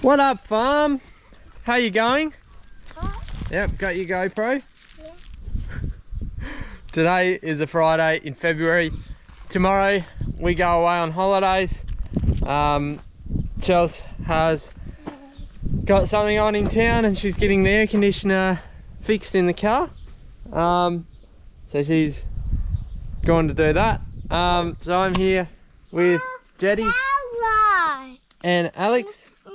What up, farm? How you going? What? Yep, got your GoPro? Yeah. Today is a Friday in February. Tomorrow we go away on holidays. Chels has got something on in town and she's getting the air conditioner fixed in the car. So she's going to do that. So I'm here with Jetty and Alex. Now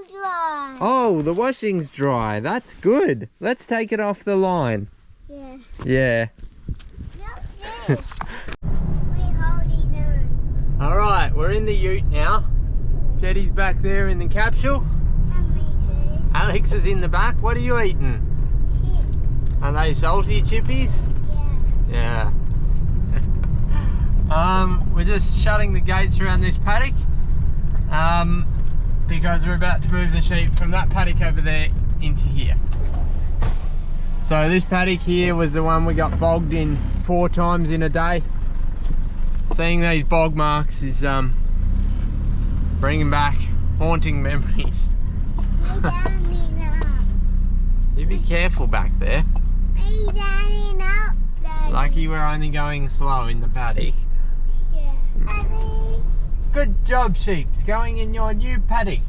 dry. Oh, the washing's dry. That's good. Let's take it off the line. Yeah. Yeah. We're holding on. Alright, we're in the ute now. Jetty's back there in the capsule. And me too. Alex is in the back. What are you eating? Chips. Are they salty chippies? Yeah. Yeah. We're just shutting the gates around this paddock. Because we're about to move the sheep from that paddock over there into here. So this paddock here was the one we got bogged in 4 times in a day. Seeing these bog marks is bringing back haunting memories. We're standing up. You be careful back there. We're standing up, Daddy. Lucky we're only going slow in the paddock. Yeah. Daddy. Good job, sheeps, going in your new paddock.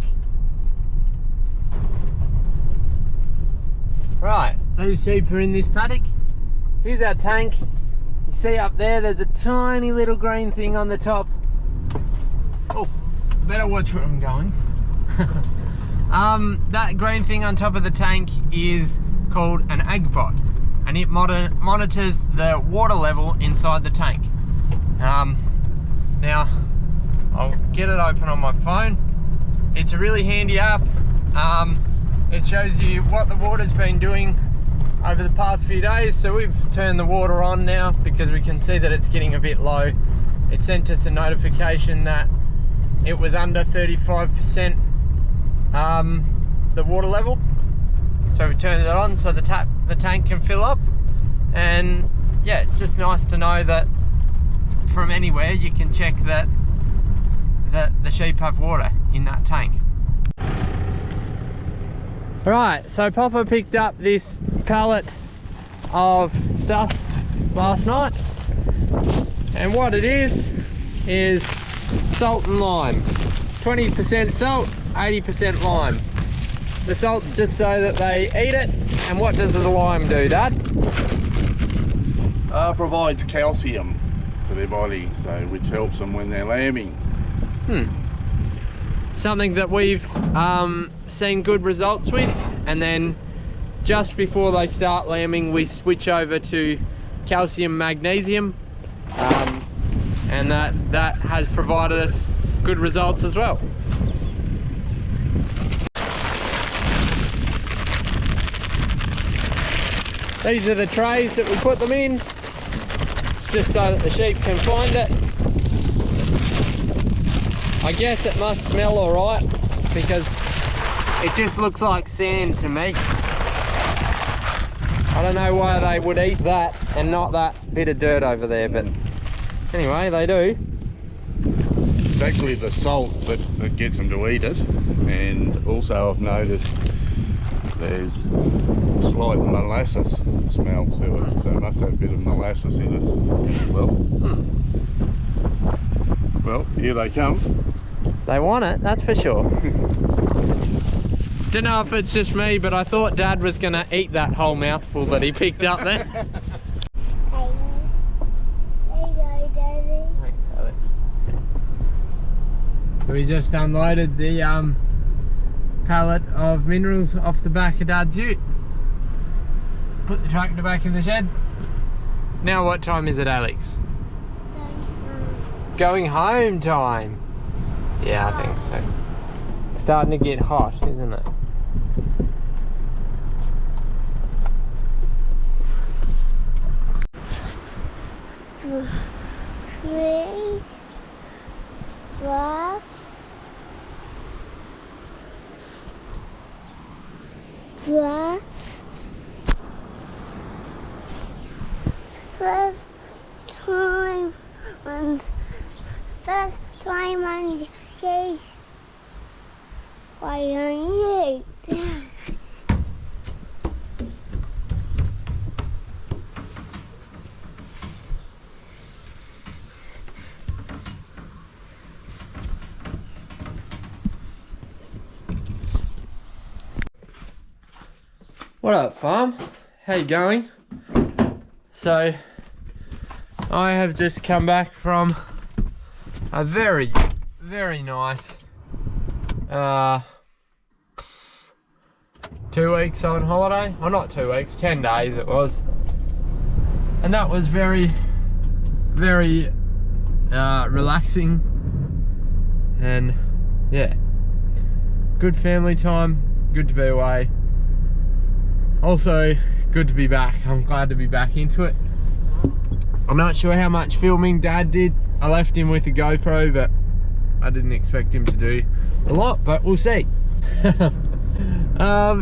Right, these sheep are in this paddock. Here's our tank. You see up there, there's a tiny little green thing on the top. Oh, better watch where I'm going. That green thing on top of the tank is called an agbot, and it monitors the water level inside the tank. Now, I'll get it open on my phone. It's a really handy app. It shows you what the water's been doing over the past few days. So we've turned the water on now because we can see that it's getting a bit low. It sent us a notification that it was under 35% the water level. So we turned it on so the tank can fill up. And yeah, it's just nice to know that from anywhere you can check that the sheep have water in that tank. Right, so Papa picked up this pallet of stuff last night, and what it is salt and lime. 20% salt, 80% lime. The salt's just so that they eat it, and what does the lime do, Dad? Provides calcium for their body, so which helps them when they're lambing. Something that we've seen good results with, and then just before they start lambing we switch over to calcium magnesium, and that has provided us good results as well. These are the trays that we put them in. It's just so that the sheep can find it. I guess it must smell alright because it just looks like sand to me. I don't know why they would eat that and not that bit of dirt over there, but anyway, they do. It's actually the salt that gets them to eat it, and also I've noticed there's slight molasses smell to it, so it must have a bit of molasses in it as well. Well, here they come. They want it, that's for sure. Don't know if it's just me, but I thought Dad was going to eat that whole mouthful that he picked up there. There you go, Daddy. Thanks, Alex. We just unloaded the pallet of minerals off the back of Dad's ute. Put the tractor back in the shed. Now what time is it, Alex? Going home time. Yeah, I think so. It's starting to get hot, isn't it? Trees, grass, grass. First time on the case Why on you? What up, farm? How you going? So, I have just come back from a very, very nice 2 weeks on holiday. Well, not 2 weeks, 10 days it was. And that was very, very relaxing. And yeah, good family time, good to be away. Also, good to be back. I'm glad to be back into it. I'm not sure how much filming Dad did. I left him with a GoPro, but I didn't expect him to do a lot, but we'll see.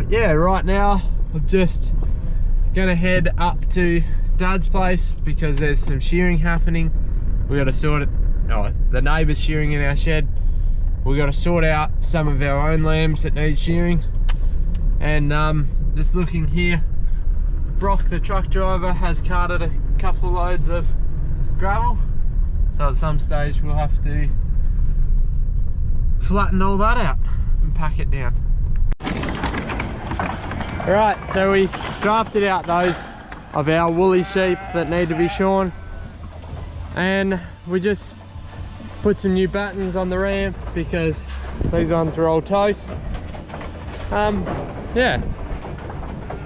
Yeah, right now I'm just gonna head up to Dad's place because there's some shearing happening. We got to sort it. Oh, the neighbour's shearing in our shed. We got to sort out some of our own lambs that need shearing. And just looking here, Brock, the truck driver, has carted a couple loads of gravel. So at some stage we'll have to flatten all that out and pack it down. Alright, so we drafted out those of our woolly sheep that need to be shorn. And we just put some new battens on the ramp because these ones are all toast. Yeah,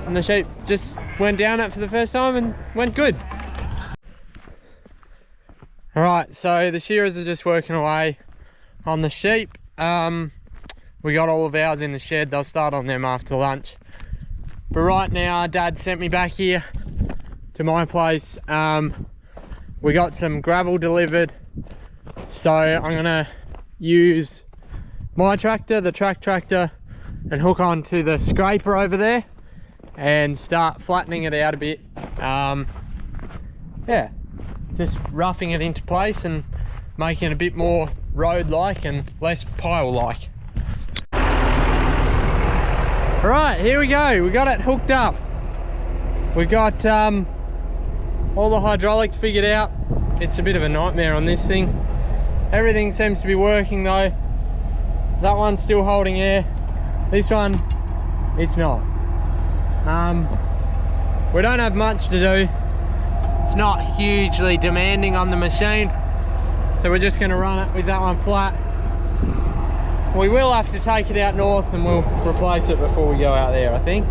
and the sheep just went down it for the first time and went good. Alright, so the shearers are just working away on the sheep. We got all of ours in the shed. They'll start on them after lunch. But right now, Dad sent me back here to my place. We got some gravel delivered, so I'm gonna use my tractor, the track tractor, and hook on to the scraper over there and start flattening it out a bit. Yeah, just roughing it into place and making it a bit more road-like and less pile-like. Alright, here we go. We got it hooked up. We got all the hydraulics figured out. It's a bit of a nightmare on this thing. Everything seems to be working though. That one's still holding air. This one, it's not. We don't have much to do. It's not hugely demanding on the machine, so we're just going to run it with that one flat. We will have to take it out north and we'll replace it before we go out there, I think.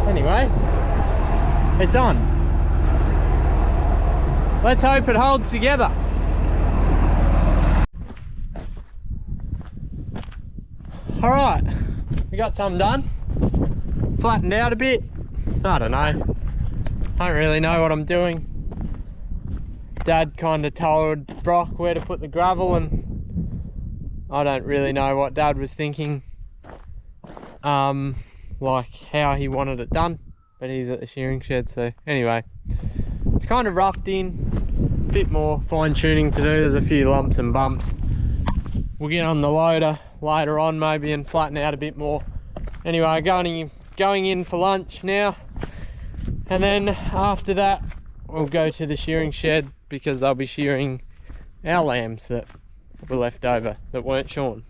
Anyway, it's on. Let's hope it holds together. Alright, we got some done. Flattened out a bit. I don't know. I don't really know what I'm doing. Dad kind of told Brock where to put the gravel, and I don't really know what Dad was thinking. Like how he wanted it done, but he's at the shearing shed, so anyway. It's kind of roughed in. A bit more fine tuning to do. There's a few lumps and bumps. We'll get on the loader later on maybe and flatten out a bit more. Anyway, going in for lunch now, and then after that we'll go to the shearing shed because they'll be shearing our lambs that were left over that weren't shorn.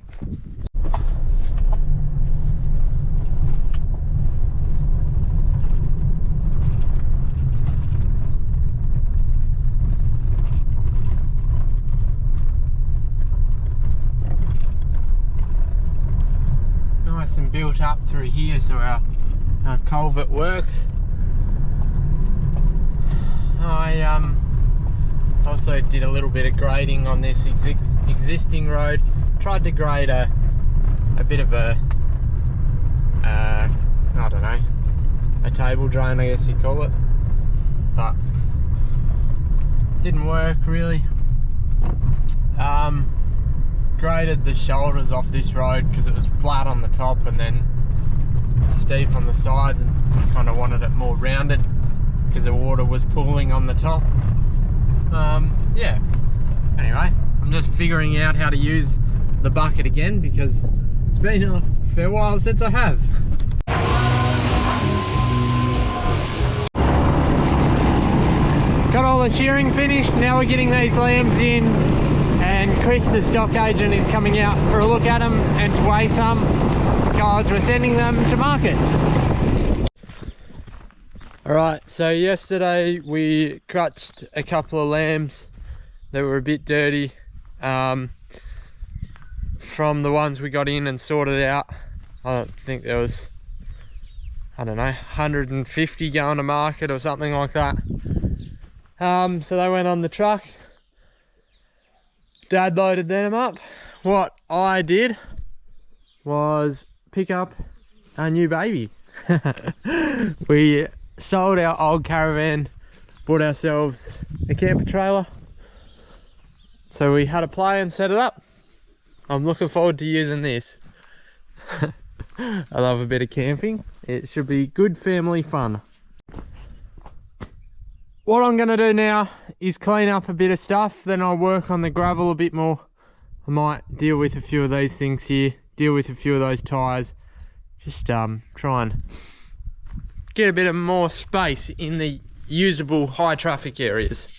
Nice and built up through here, so our culvert works. I also did a little bit of grading on this existing road. Tried to grade a bit of a I don't know, a table drain, I guess you call it, but didn't work really. Graded the shoulders off this road because it was flat on the top and then steep on the side, and kind of wanted it more rounded because the water was pooling on the top. Yeah, anyway, I'm just figuring out how to use the bucket again because it's been a fair while since I have. Got all the shearing finished, now we're getting these lambs in, and Chris the stock agent is coming out for a look at them and to weigh some because we're sending them to market. Alright, so yesterday we crutched a couple of lambs that were a bit dirty from the ones we got in and sorted out. I think there was, I don't know, 150 going to market or something like that. So they went on the truck. Dad loaded them up. What I did was pick up a new baby. We sold our old caravan, bought ourselves a camper trailer. So we had a play and set it up. I'm looking forward to using this. I love a bit of camping. It should be good family fun. What I'm going to do now is clean up a bit of stuff, then I'll work on the gravel a bit more. I might deal with a few of these things here, deal with a few of those tyres, just try and get a bit of more space in the usable high traffic areas.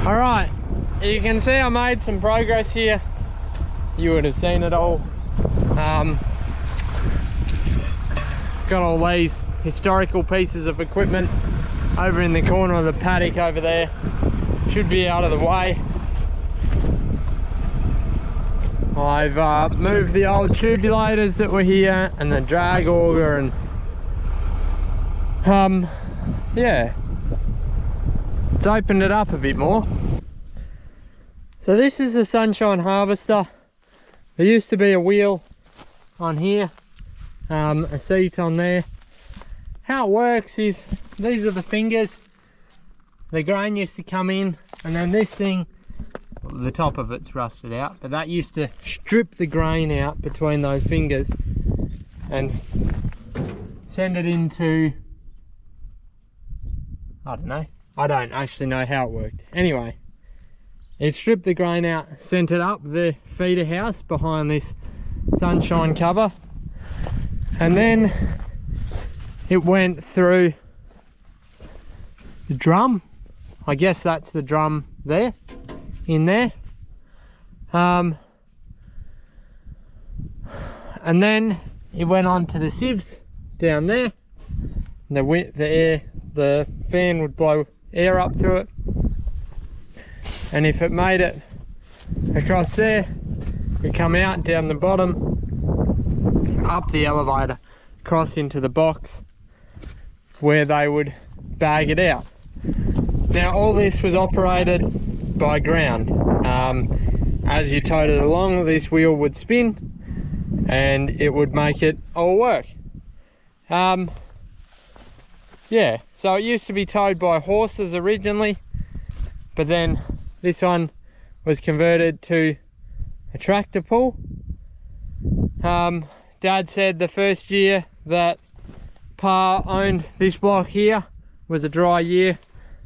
Alright, you can see I made some progress here. You would have seen it all. Got all these historical pieces of equipment over in the corner of the paddock over there. Should be out of the way. I've moved the old tubulators that were here and the drag auger and yeah, it's opened it up a bit more. So this is the sunshine harvester. There used to be a wheel on here, a seat on there. How it works is these are the fingers. The grain used to come in, and then this thing, well, the top of it's rusted out, but that used to strip the grain out between those fingers and send it into, I don't know. I don't actually know how it worked. Anyway, it stripped the grain out, sent it up the feeder house behind this sunshine cover, and then it went through the drum. I guess that's the drum there, in there. And then it went on to the sieves down there. The fan would blow air up through it, and if it made it across there, we come out down the bottom, up the elevator, across into the box where they would bag it out. Now all this was operated by ground. As you towed it along, this wheel would spin and it would make it all work. Yeah, so it used to be towed by horses originally, but then this one was converted to a tractor pull. Dad said the first year that Pa owned this block here was a dry year,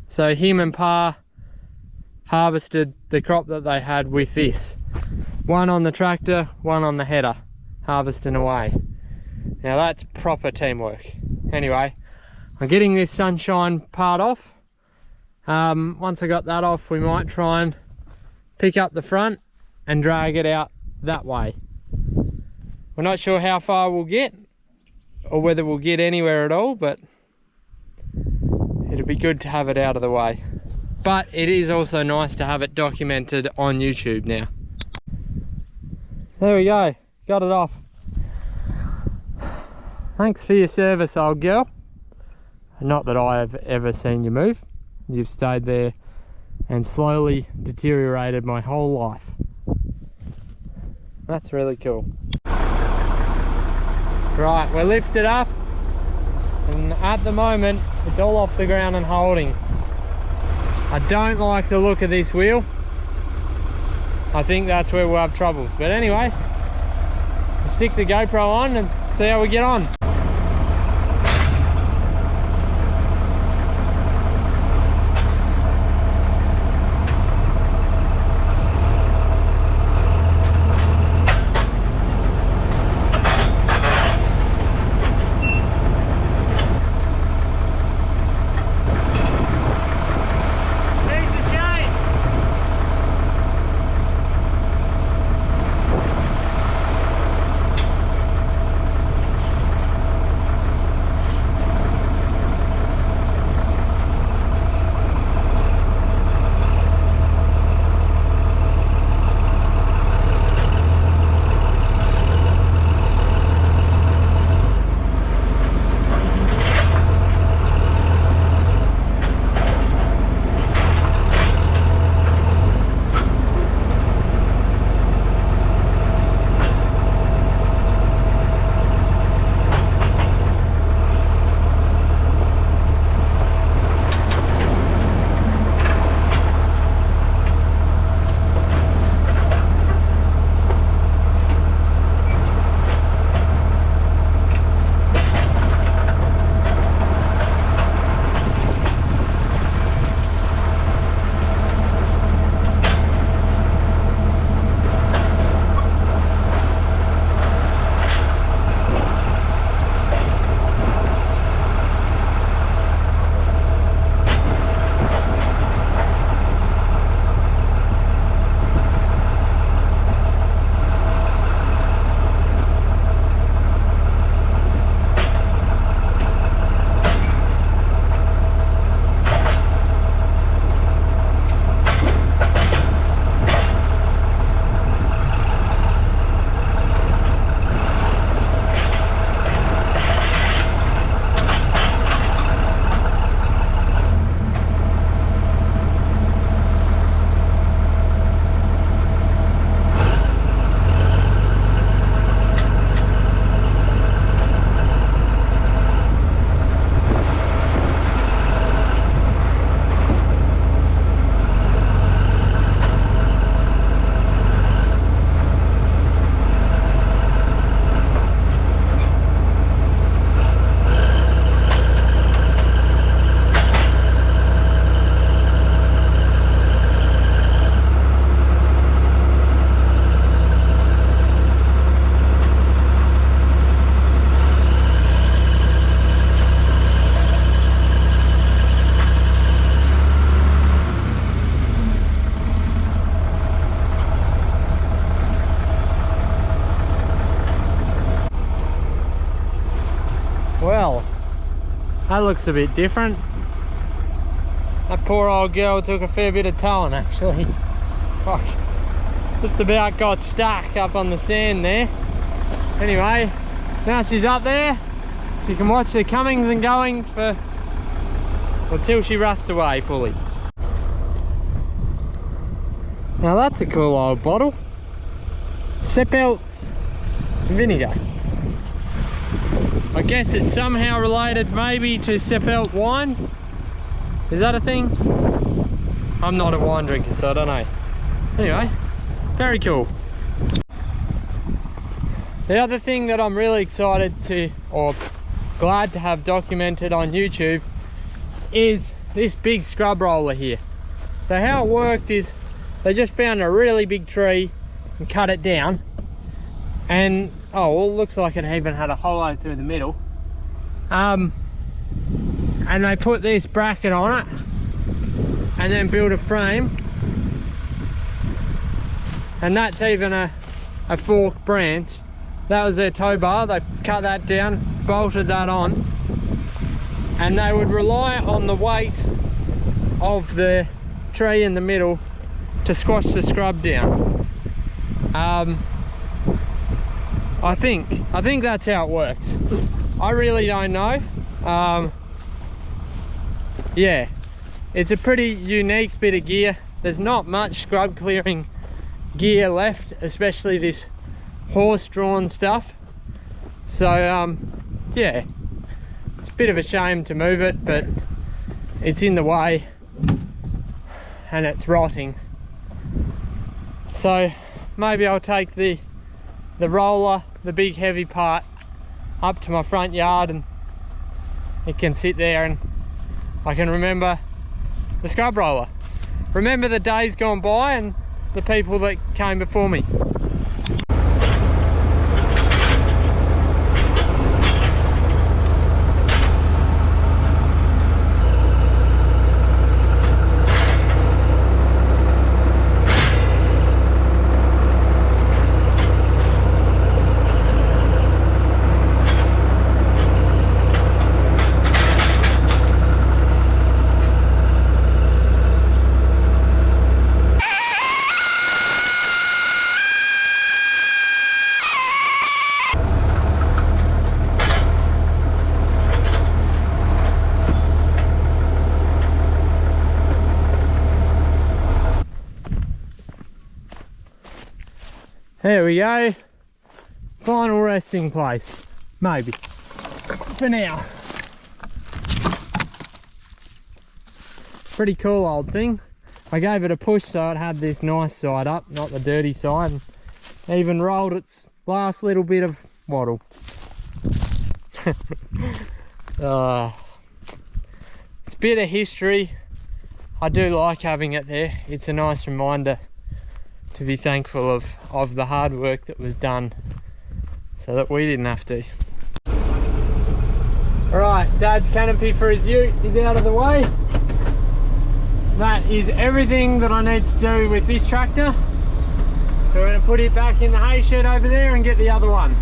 so him and Pa harvested the crop that they had with this. One on the tractor, one on the header, harvesting away. Now that's proper teamwork. Anyway, I'm getting this sunshine part off. Once I got that off, we might try and pick up the front and drag it out that way. We're not sure how far we'll get or whether we'll get anywhere at all, but it'll be good to have it out of the way. But it is also nice to have it documented on YouTube now. There we go, got it off. Thanks for your service, old girl. Not that I have ever seen you move. You've stayed there and slowly deteriorated my whole life. That's really cool. Right, we're lifted up, and at the moment it's all off the ground and holding. I don't like the look of this wheel. I think that's where we'll have troubles. But anyway, we'll stick the GoPro on and see how we get on. Well, that looks a bit different. That poor old girl took a fair bit of towing actually. Fuck. Just about got stuck up on the sand there. Anyway, now she's up there. She can watch the comings and goings for until she rusts away fully. Now that's a cool old bottle. Seppelt's vinegar. I I guess it's somehow related maybe to seatbelt wines. Is that a thing? I'm not a wine drinker, so I don't know. Anyway, very cool. The other thing that I'm really excited to, or glad to have documented on YouTube, is this big scrub roller here. So how it worked is they just found a really big tree and cut it down, and oh well, it looks like it even had a hollow through the middle, and they put this bracket on it and then build a frame, and that's even a forked branch. That was their tow bar. They cut that down, bolted that on, and they would rely on the weight of the tree in the middle to squash the scrub down. I think that's how it works. I really don't know. Yeah, it's a pretty unique bit of gear. There's not much scrub clearing gear left, especially this horse-drawn stuff. So yeah, it's a bit of a shame to move it, but it's in the way and it's rotting. So maybe I'll take the roller, the big heavy part, up to my front yard, and it can sit there and I can remember the scrub roller. Remember the days gone by and the people that came before me. There we go, final resting place, maybe, for now. Pretty cool old thing. I gave it a push so it had this nice side up, not the dirty side, and even rolled its last little bit of wattle. It's a bit of history. I do like having it there. It's a nice reminder to be thankful of the hard work that was done so that we didn't have to. Alright, Dad's canopy for his ute is out of the way. That is everything that I need to do with this tractor. So we're going to put it back in the hay shed over there and get the other one.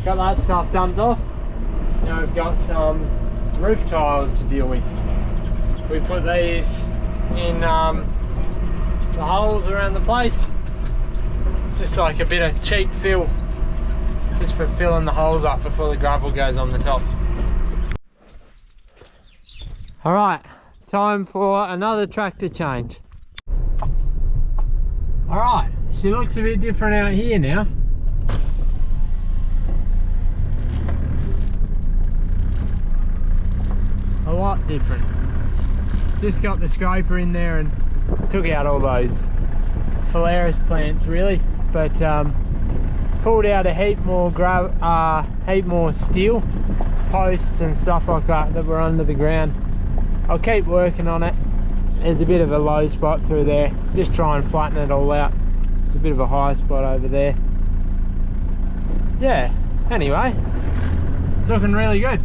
Got that stuff dumped off. Now we've got some roof tiles to deal with. We put these in the holes around the place. It's just like a bit of cheap fill, just for filling the holes up before the gravel goes on the top. Alright, time for another tractor change. Alright, she looks a bit different out here now. A lot different. Just got the scraper in there and took out all those Phalaris plants really, but pulled out a heap more steel posts and stuff like that were under the ground. I'll keep working on it. There's a bit of a low spot through there, just try and flatten it all out. There's a bit of a high spot over there. Yeah, anyway, it's looking really good.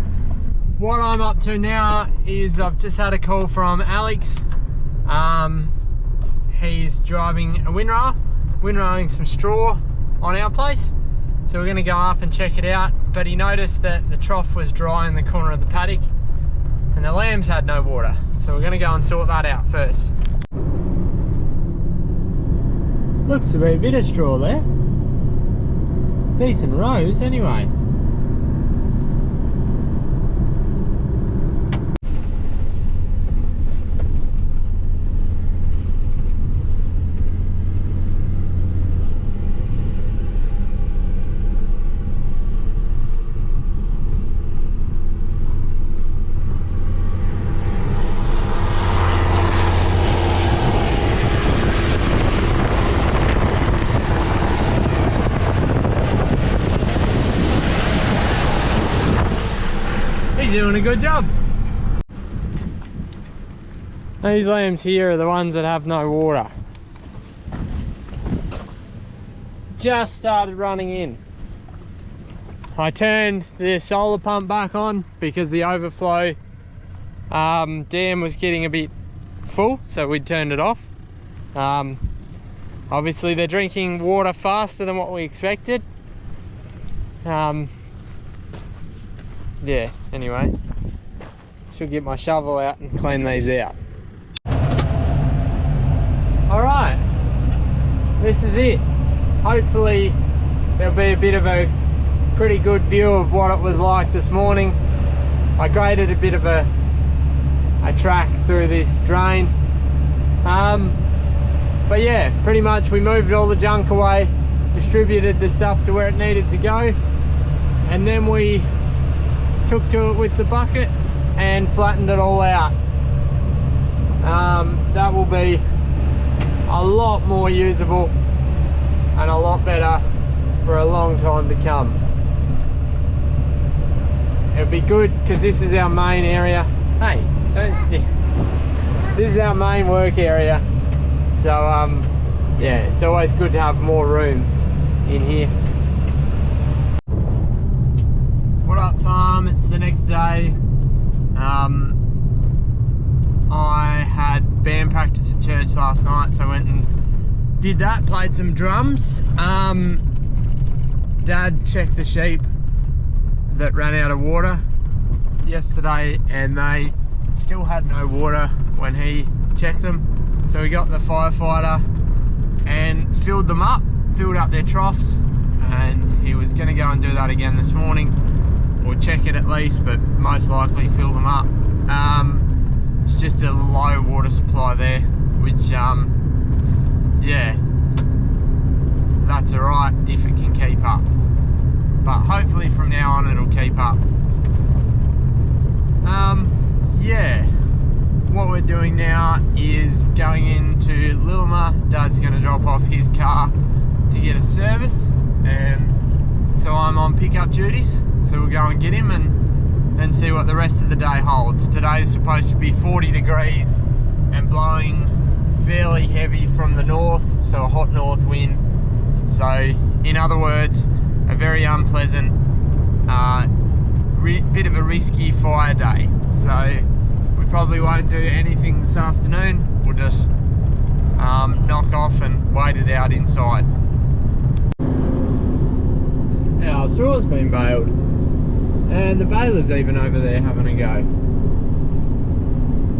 what I'm up to now is I've just had a call from Alex. He's driving a windrowing some straw on our place. So we're gonna go up and check it out. But he noticed that the trough was dry in the corner of the paddock and the lambs had no water. So we're gonna go and sort that out first. Looks to be a bit of straw there. Decent rows anyway. Doing a good job. These lambs here are the ones that have no water. Just started running in. I turned the solar pump back on because the overflow dam was getting a bit full, so we turned it off. Obviously they're drinking water faster than what we expected. Yeah, anyway, should get my shovel out and clean these out. Alright, this is it. Hopefully there'll be a bit of a pretty good view of what it was like this morning. I graded a bit of a track through this drain. But yeah, pretty much we moved all the junk away, distributed the stuff to where it needed to go, and then we took to it with the bucket and flattened it all out. That will be a lot more usable and a lot better for a long time to come. It'll be good because this is our main area. Hey, don't stick. This is our main work area. So yeah, it's always good to have more room in here. What up, farm? It's the next day. I had band practice at church last night, so I went and did that, played some drums. Dad checked the sheep that ran out of water yesterday, and they still had no water when he checked them. So we got the firefighter and filled them up, filled up their troughs, and he was going to go and do that again this morning, or check it at least, but most likely fill them up. It's just a low water supply there, which yeah, that's alright if it can keep up, but hopefully from now on it'll keep up. Yeah, what we're doing now is going into Lillimer. Dad's going to drop off his car to get a service, and so I'm on pickup duties, so we'll go and get him and see what the rest of the day holds. Today's supposed to be 40 degrees and blowing fairly heavy from the north, so a hot north wind. So in other words, a very unpleasant, bit of a risky fire day. So we probably won't do anything this afternoon. We'll just knock off and wait it out inside. Our straw's been baled, and the baler's even over there having a go.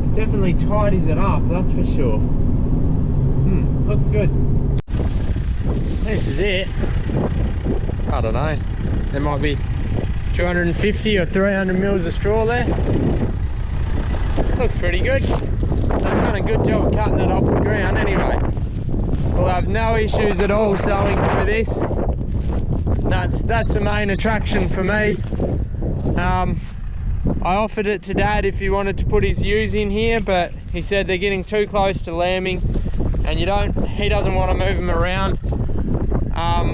It definitely tidies it up, that's for sure. Looks good. This is it. I don't know, there might be 250 or 300 mils of straw there. Looks pretty good. They've done a good job cutting it off the ground anyway. We'll have no issues at all sowing through this. That's the main attraction for me. I offered it to Dad if he wanted to put his ewes in here, but he said they're getting too close to lambing, and he doesn't want to move them around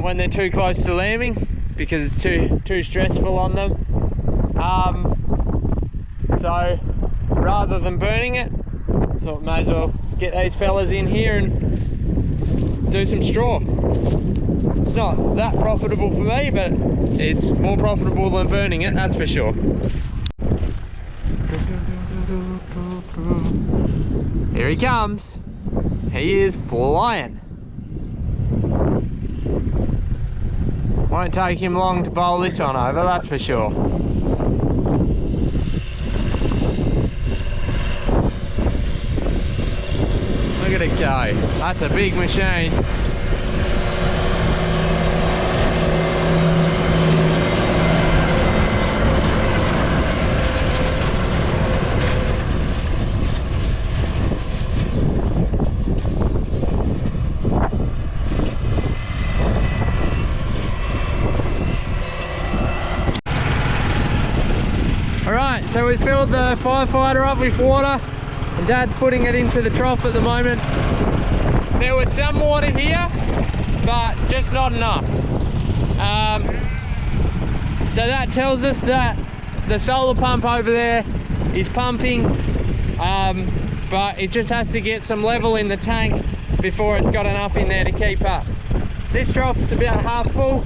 when they're too close to lambing, because it's too stressful on them. So rather than burning it, I thought may as well get these fellas in here and do some straw. It's not that profitable for me, but it's more profitable than burning it, that's for sure. Here he comes. He is flying. Won't take him long to bowl this one over, that's for sure. Look at it go. That's a big machine. Alright, so we filled the firefighter up with water and Dad's putting it into the trough at the moment. There was some water here, but just not enough. So that tells us that the solar pump over there is pumping, but it just has to get some level in the tank before it's got enough in there to keep up. This trough's about half full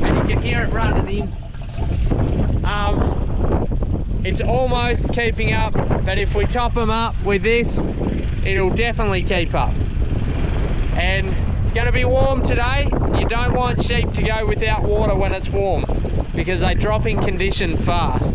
and you can hear it running in. It's almost keeping up, but if we top them up with this, it'll definitely keep up. And it's going to be warm today. You don't want sheep to go without water when it's warm because they drop in condition fast.